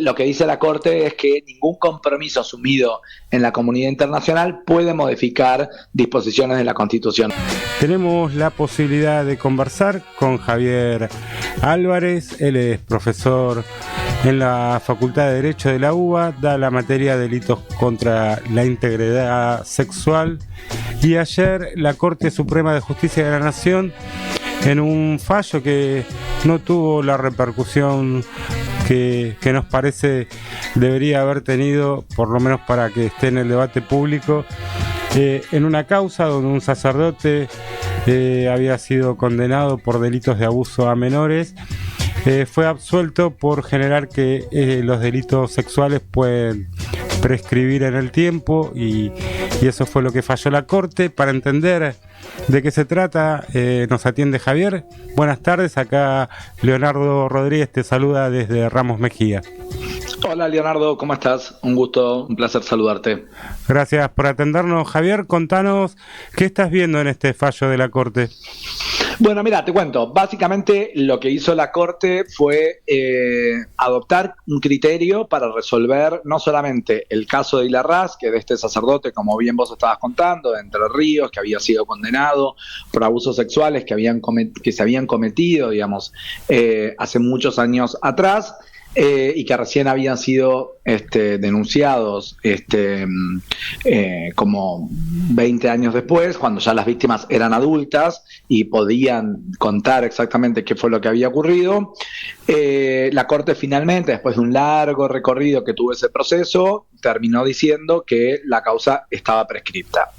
Lo que dice la Corte es que ningún compromiso asumido en la comunidad internacional puede modificar disposiciones de la Constitución. Tenemos la posibilidad de conversar con Javier Álvarez. Él es profesor en la Facultad de Derecho de la UBA, da la materia de delitos contra la integridad sexual, y ayer la Corte Suprema de Justicia de la Nación, en un fallo que no tuvo la repercusión que nos parece debería haber tenido, por lo menos para que esté en el debate público, en una causa donde un sacerdote había sido condenado por delitos de abuso a menores, fue absuelto por generar que los delitos sexuales pueden prescribir en el tiempo, y eso fue lo que falló la Corte. Para entender de qué se trata, nos atiende Javier. Buenas tardes, acá Leonardo Rodríguez te saluda desde Ramos Mejía. Hola Leonardo, ¿cómo estás? Un gusto, un placer saludarte. Gracias por atendernos, Javier. Contanos qué estás viendo en este fallo de la Corte. Bueno, mira, te cuento. Básicamente lo que hizo la Corte fue adoptar un criterio para resolver no solamente el caso de Hilarrás, que de este sacerdote, como bien vos estabas contando, de Entre Ríos, que había sido condenado por abusos sexuales que se habían cometido, digamos, hace muchos años atrás, y que recién habían sido denunciados como 20 años después, cuando ya las víctimas eran adultas y podían contar exactamente qué fue lo que había ocurrido. La Corte finalmente, después de un largo recorrido que tuvo ese proceso, terminó diciendo que la causa estaba prescripta.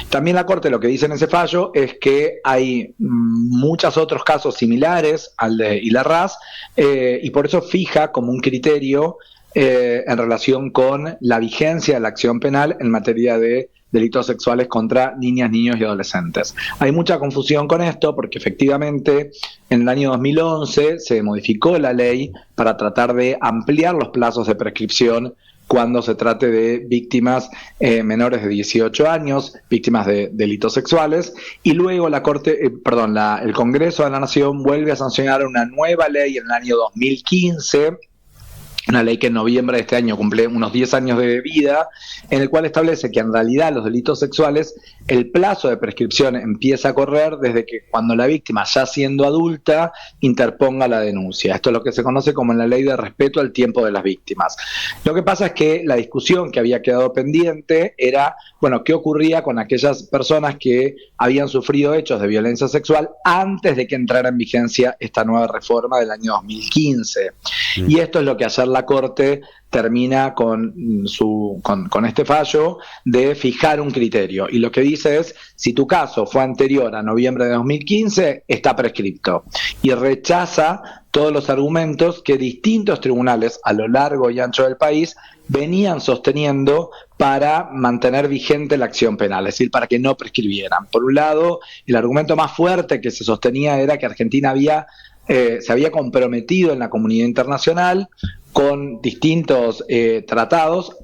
También la Corte lo que dice en ese fallo es que hay muchos otros casos similares al de Hilarrás, y por eso fija como un criterio en relación con la vigencia de la acción penal en materia de delitos sexuales contra niñas, niños y adolescentes. Hay mucha confusión con esto porque efectivamente en el año 2011 se modificó la ley para tratar de ampliar los plazos de prescripción cuando se trate de víctimas menores de 18 años, víctimas de delitos sexuales, y luego el Congreso de la Nación vuelve a sancionar una nueva ley en el año 2015, una ley que en noviembre de este año cumple unos 10 años de vida, en el cual establece que en realidad los delitos sexuales, el plazo de prescripción empieza a correr desde que cuando la víctima, ya siendo adulta, interponga la denuncia. Esto es lo que se conoce como en la ley de respeto al tiempo de las víctimas. Lo que pasa es que la discusión que había quedado pendiente era, bueno, ¿qué ocurría con aquellas personas que habían sufrido hechos de violencia sexual antes de que entrara en vigencia esta nueva reforma del año 2015? Y esto es lo que ayer la Corte termina con este fallo de fijar un criterio. Y lo que dice es, si tu caso fue anterior a noviembre de 2015, está prescripto. Y rechaza todos los argumentos que distintos tribunales a lo largo y ancho del país venían sosteniendo para mantener vigente la acción penal, es decir, para que no prescribieran. Por un lado, el argumento más fuerte que se sostenía era que Argentina se había comprometido en la comunidad internacional con distintos tratados,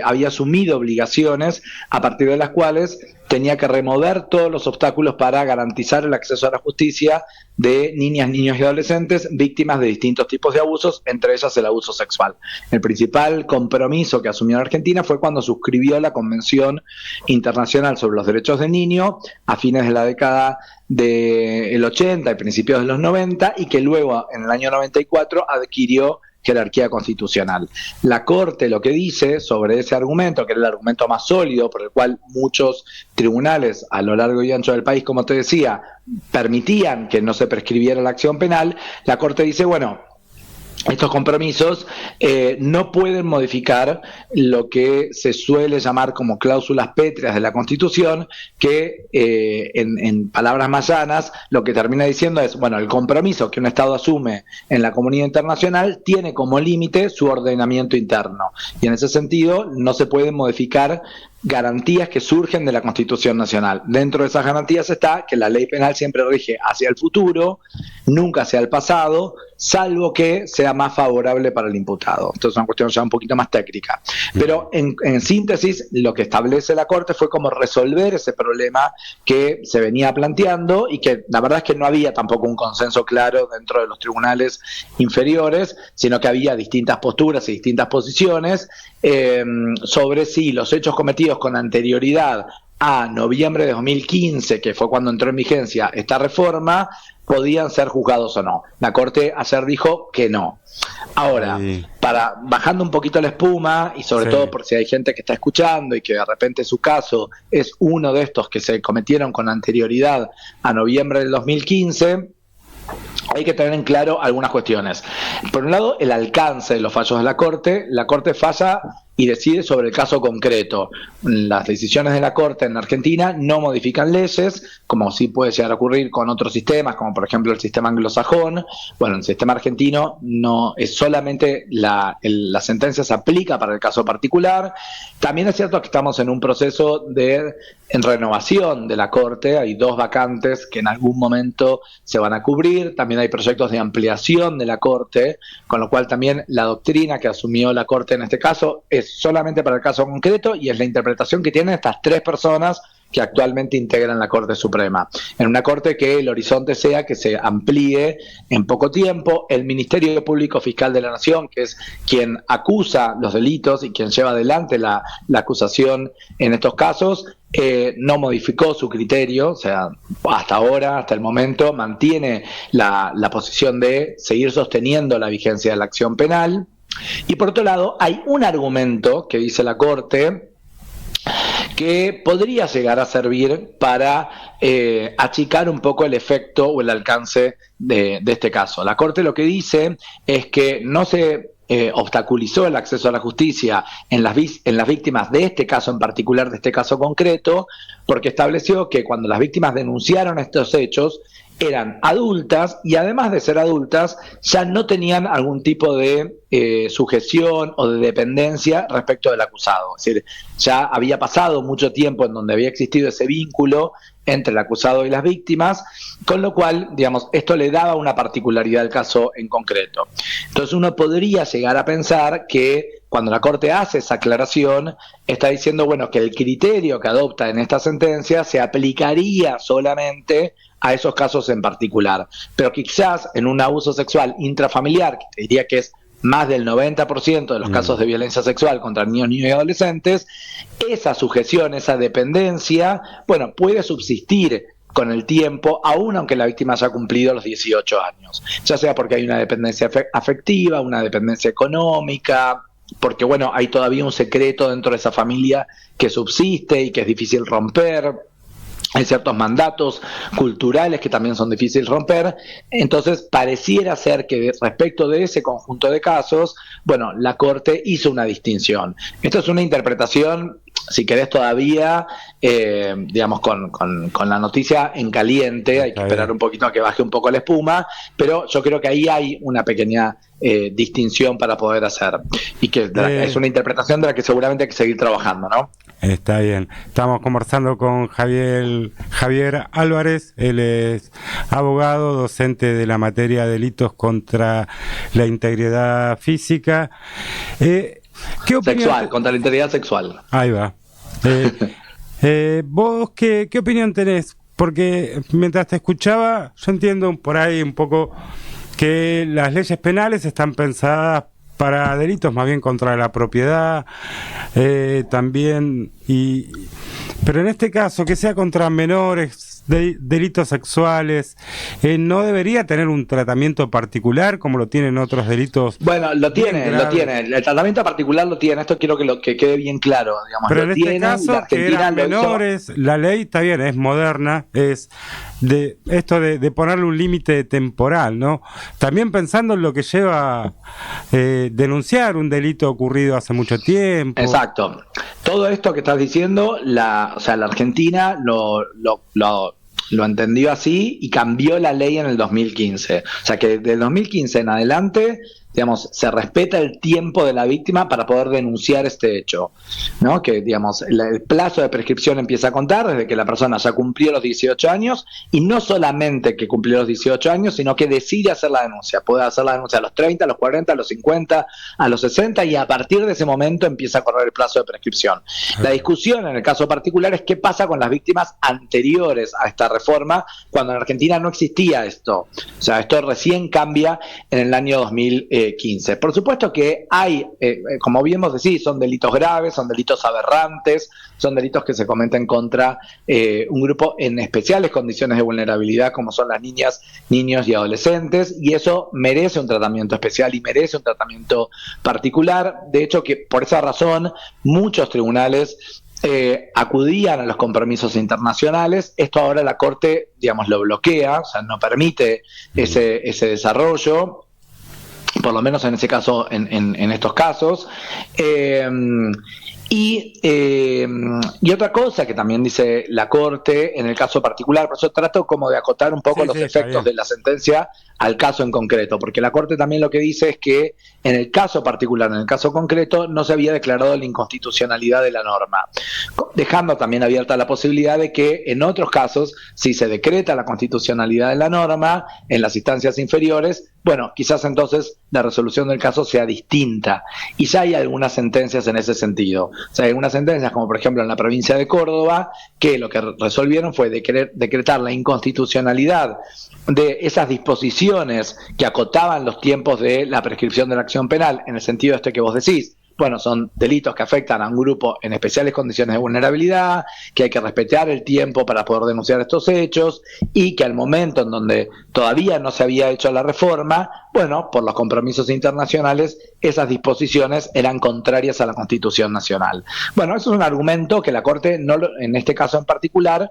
había asumido obligaciones a partir de las cuales tenía que remover todos los obstáculos para garantizar el acceso a la justicia de niñas, niños y adolescentes víctimas de distintos tipos de abusos, entre ellas el abuso sexual. El principal compromiso que asumió la Argentina fue cuando suscribió la Convención Internacional sobre los Derechos del Niño a fines de la década del 80 y principios de los 90, y que luego en el año 94 adquirió jerarquía constitucional. La Corte lo que dice sobre ese argumento, que era el argumento más sólido por el cual muchos tribunales a lo largo y ancho del país, como te decía, permitían que no se prescribiera la acción penal, la Corte dice, bueno, estos compromisos no pueden modificar lo que se suele llamar como cláusulas pétreas de la Constitución, que en palabras más llanas lo que termina diciendo es, bueno, el compromiso que un Estado asume en la comunidad internacional tiene como límite su ordenamiento interno, y en ese sentido no se pueden modificar garantías que surgen de la Constitución Nacional. Dentro de esas garantías está que la ley penal siempre rige hacia el futuro, nunca hacia el pasado, salvo que sea más favorable para el imputado. Esto es una cuestión ya un poquito más técnica. Pero en síntesis, lo que establece la Corte fue cómo resolver ese problema que se venía planteando y que la verdad es que no había tampoco un consenso claro dentro de los tribunales inferiores, sino que había distintas posturas y distintas posiciones sobre si los hechos cometidos con anterioridad a noviembre de 2015, que fue cuando entró en vigencia esta reforma, podían ser juzgados o no. La Corte ayer dijo que no. Ahora, bajando un poquito la espuma, y sobre todo por si hay gente que está escuchando y que de repente su caso es uno de estos que se cometieron con anterioridad a noviembre del 2015, hay que tener en claro algunas cuestiones. Por un lado, el alcance de los fallos de la Corte. La Corte falla y decide sobre el caso concreto. Las decisiones de la Corte en Argentina no modifican leyes, como sí puede llegar a ocurrir con otros sistemas, como por ejemplo el sistema anglosajón. Bueno, el sistema argentino no es solamente la sentencia se aplica para el caso particular. También es cierto que estamos en un proceso en renovación de la Corte. Hay 2 vacantes que en algún momento se van a cubrir. También hay proyectos de ampliación de la Corte, con lo cual también la doctrina que asumió la Corte en este caso es solamente para el caso concreto y es la interpretación que tienen estas 3 personas que actualmente integran la Corte Suprema. En una Corte que el horizonte sea que se amplíe en poco tiempo. El Ministerio Público Fiscal de la Nación, que es quien acusa los delitos y quien lleva adelante la acusación en estos casos, no modificó su criterio, o sea, hasta ahora, hasta el momento, mantiene la posición de seguir sosteniendo la vigencia de la acción penal. Y por otro lado, hay un argumento que dice la Corte que podría llegar a servir para achicar un poco el efecto o el alcance de este caso. La Corte lo que dice es que no se obstaculizó el acceso a la justicia en las víctimas de este caso en particular, de este caso concreto, porque estableció que cuando las víctimas denunciaron estos hechos, eran adultas y además de ser adultas ya no tenían algún tipo de sujeción o de dependencia respecto del acusado. Es decir, ya había pasado mucho tiempo en donde había existido ese vínculo entre el acusado y las víctimas, con lo cual, digamos, esto le daba una particularidad al caso en concreto. Entonces uno podría llegar a pensar que cuando la Corte hace esa aclaración, está diciendo, bueno, que el criterio que adopta en esta sentencia se aplicaría solamente a esos casos en particular, pero quizás en un abuso sexual intrafamiliar, que te diría que es más del 90% de los casos de violencia sexual contra niños y adolescentes, esa sujeción, esa dependencia, bueno, puede subsistir con el tiempo, aún aunque la víctima haya cumplido los 18 años, ya sea porque hay una dependencia afectiva, una dependencia económica, porque bueno, hay todavía un secreto dentro de esa familia que subsiste y que es difícil romper. Hay ciertos mandatos culturales que también son difíciles de romper. Entonces pareciera ser que respecto de ese conjunto de casos, bueno, la Corte hizo una distinción. Esto es una interpretación, si querés todavía, digamos, con la noticia en caliente. Hay que esperar un poquito a que baje un poco la espuma, pero yo creo que ahí hay una pequeña distinción para poder hacer, y que es una interpretación de la que seguramente hay que seguir trabajando, ¿no? Está bien. Estamos conversando con Javier Álvarez. Él es abogado, docente de la materia de delitos contra la integridad física. ¿Qué opinión sexual, contra la integridad sexual. Ahí va. ¿Vos qué opinión tenés? Porque mientras te escuchaba, yo entiendo por ahí un poco que las leyes penales están pensadas para delitos más bien contra la propiedad, también, pero en este caso, que sea contra menores, delitos sexuales, ¿no debería tener un tratamiento particular como lo tienen otros delitos? Bueno, lo tiene, el tratamiento particular lo tiene, esto quiero que quede bien claro, digamos. Pero en este caso, que eran menores, la ley está bien, es moderna, es de esto de ponerle un límite temporal, ¿no? También pensando en lo que lleva denunciar un delito ocurrido hace mucho tiempo. Exacto. Todo esto que estás diciendo, la Argentina lo entendió así y cambió la ley en el 2015. O sea que desde el 2015 en adelante digamos, se respeta el tiempo de la víctima para poder denunciar este hecho, ¿no? Que, digamos, el plazo de prescripción empieza a contar desde que la persona ya cumplió los 18 años, y no solamente que cumplió los 18 años, sino que decide hacer la denuncia. Puede hacer la denuncia a los 30, a los 40, a los 50, a los 60, y a partir de ese momento empieza a correr el plazo de prescripción. La discusión en el caso particular es qué pasa con las víctimas anteriores a esta reforma, cuando en Argentina no existía esto. O sea, esto recién cambia en el año 2015. Por supuesto que hay, como bien vos decís, son delitos graves, son delitos aberrantes, son delitos que se cometen contra un grupo en especiales condiciones de vulnerabilidad, como son las niñas, niños y adolescentes, y eso merece un tratamiento especial y merece un tratamiento particular. De hecho, que por esa razón muchos tribunales acudían a los compromisos internacionales. Esto ahora la Corte, digamos, lo bloquea, o sea, no permite ese desarrollo, por lo menos en ese caso, en estos casos. Y otra cosa que también dice la Corte en el caso particular, por eso trato como de acotar un poco los efectos de la sentencia al caso en concreto, porque la Corte también lo que dice es que en el caso particular, en el caso concreto, no se había declarado la inconstitucionalidad de la norma, dejando también abierta la posibilidad de que en otros casos, si se decreta la constitucionalidad de la norma en las instancias inferiores, bueno, quizás entonces la resolución del caso sea distinta. Y ya hay algunas sentencias en ese sentido. O sea, hay algunas sentencias, como por ejemplo en la provincia de Córdoba, que lo que resolvieron fue decretar la inconstitucionalidad de esas disposiciones que acotaban los tiempos de la prescripción de la acción penal, en el sentido este que vos decís. Bueno, son delitos que afectan a un grupo en especiales condiciones de vulnerabilidad, que hay que respetar el tiempo para poder denunciar estos hechos, y que al momento en donde todavía no se había hecho la reforma, bueno, por los compromisos internacionales, esas disposiciones eran contrarias a la Constitución Nacional. Bueno, eso es un argumento que la Corte, en este caso en particular,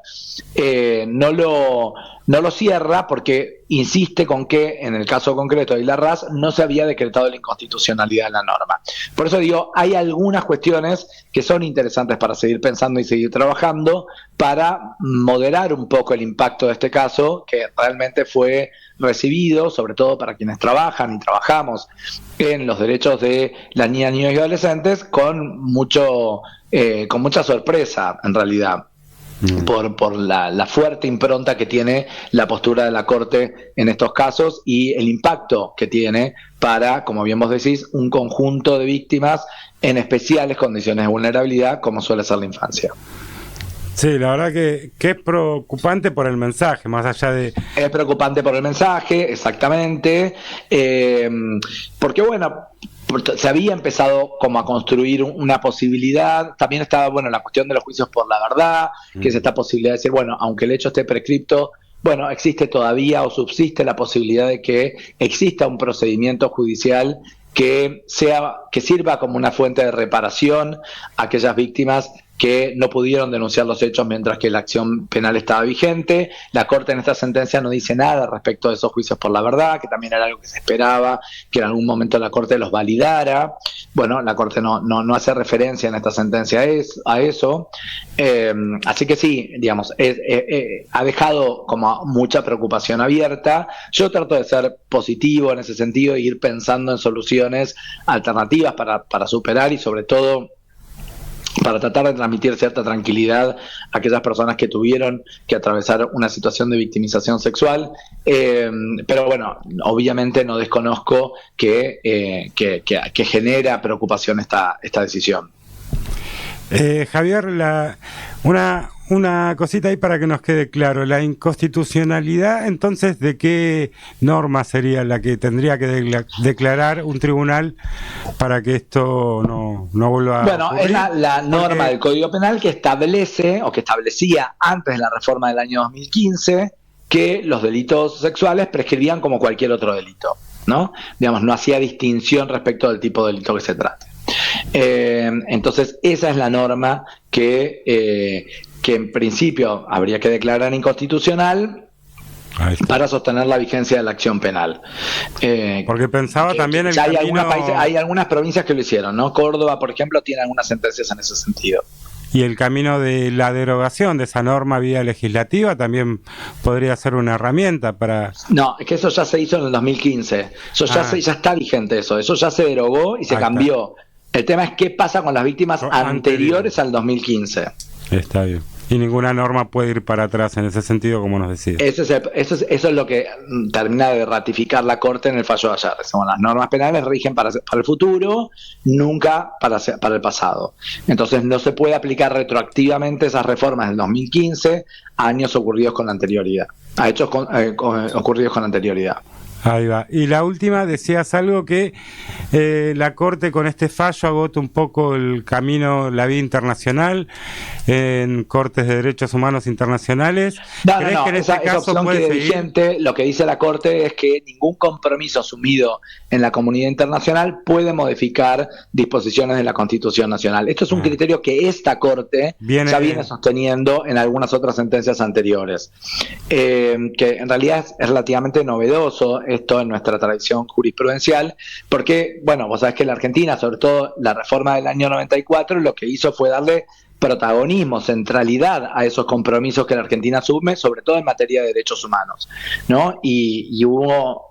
no lo cierra, porque insiste con que en el caso concreto de Aguilar Raz no se había decretado la inconstitucionalidad de la norma. Por eso digo, hay algunas cuestiones que son interesantes para seguir pensando y seguir trabajando para moderar un poco el impacto de este caso, que realmente fue recibido, sobre todo para quienes trabajan y trabajamos en los derechos de las niñas, niños y adolescentes, con mucha sorpresa en realidad. Por la fuerte impronta que tiene la postura de la Corte en estos casos y el impacto que tiene para, como bien vos decís, un conjunto de víctimas en especiales condiciones de vulnerabilidad, como suele ser la infancia. Sí, la verdad que es preocupante por el mensaje, más allá de... Es preocupante por el mensaje, exactamente, porque bueno, se había empezado como a construir una posibilidad. También estaba, bueno, la cuestión de los juicios por la verdad, que es esta posibilidad de decir, bueno, aunque el hecho esté prescripto, bueno, existe todavía o subsiste la posibilidad de que exista un procedimiento judicial que sirva como una fuente de reparación a aquellas víctimas que no pudieron denunciar los hechos mientras que la acción penal estaba vigente. La Corte en esta sentencia no dice nada respecto de esos juicios por la verdad, que también era algo que se esperaba, que en algún momento la Corte los validara. Bueno, la Corte no hace referencia en esta sentencia a eso. Así que sí, digamos, ha dejado como mucha preocupación abierta. Yo trato de ser positivo en ese sentido e ir pensando en soluciones alternativas para superar y sobre todo para tratar de transmitir cierta tranquilidad a aquellas personas que tuvieron que atravesar una situación de victimización sexual. Pero bueno, obviamente no desconozco que genera preocupación esta decisión. Javier, una cosita ahí para que nos quede claro. La inconstitucionalidad, entonces, ¿de qué norma sería la que tendría que declarar un tribunal para que esto no vuelva a ocurrir? Es la norma del Código Penal que establece, o que establecía antes de la reforma del año 2015, que los delitos sexuales prescribían como cualquier otro delito, ¿no? Digamos, no hacía distinción respecto del tipo de delito que se trate. Entonces, esa es la norma que en principio habría que declarar inconstitucional para sostener la vigencia de la acción penal. Porque pensaba también el hay algunas provincias que lo hicieron, ¿no? Córdoba, por ejemplo, tiene algunas sentencias en ese sentido. Y el camino de la derogación de esa norma vía legislativa también podría ser una herramienta para... No, es que eso ya se hizo en el 2015. Eso ya está vigente eso. Eso ya se derogó y se cambió. El tema es qué pasa con las víctimas anteriores al 2015. Está bien. Y ninguna norma puede ir para atrás en ese sentido, como nos decía. Eso es lo que termina de ratificar la Corte en el fallo de ayer. Las normas penales rigen para el futuro, nunca para el pasado. Entonces no se puede aplicar retroactivamente esas reformas del 2015 a años ocurridos con anterioridad, a hechos ocurridos con anterioridad. Ahí va. Y la última, decías algo que la Corte con este fallo agota un poco el camino, la vía internacional, en cortes de derechos humanos internacionales. No, que en esa opción quede vigente. Lo que dice la Corte es que ningún compromiso asumido en la comunidad internacional puede modificar disposiciones de la Constitución Nacional. Esto es un criterio que esta Corte ya viene sosteniendo en algunas otras sentencias anteriores, que en realidad es relativamente novedoso esto en nuestra tradición jurisprudencial, porque, bueno, vos sabés que la Argentina, sobre todo la reforma del año 94, lo que hizo fue darle protagonismo, centralidad a esos compromisos que la Argentina asume, sobre todo en materia de derechos humanos, ¿no? Y hubo,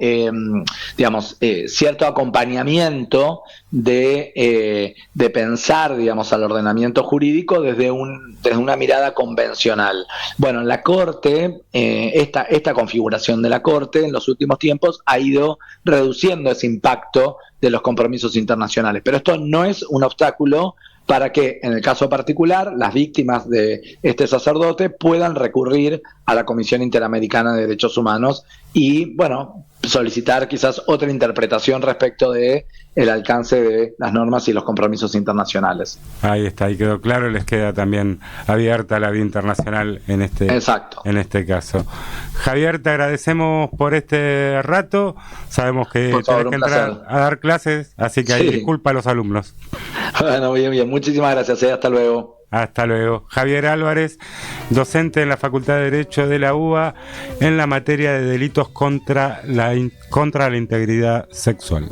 cierto acompañamiento de pensar, digamos, al ordenamiento jurídico desde una mirada convencional. Bueno, en la Corte, esta configuración de la Corte en los últimos tiempos ha ido reduciendo ese impacto de los compromisos internacionales, pero esto no es un obstáculo para que, en el caso particular, las víctimas de este sacerdote puedan recurrir a la Comisión Interamericana de Derechos Humanos y, bueno, solicitar quizás otra interpretación respecto de el alcance de las normas y los compromisos internacionales. Ahí está, ahí quedó claro, les queda también abierta la vía internacional en este caso. Javier, te agradecemos por este rato, sabemos que tenés que entrar a dar clases, así que ahí disculpa a los alumnos. Bueno, bien, muchísimas gracias, hasta luego. Hasta luego. Javier Álvarez, docente en la Facultad de Derecho de la UBA en la materia de delitos contra la integridad sexual.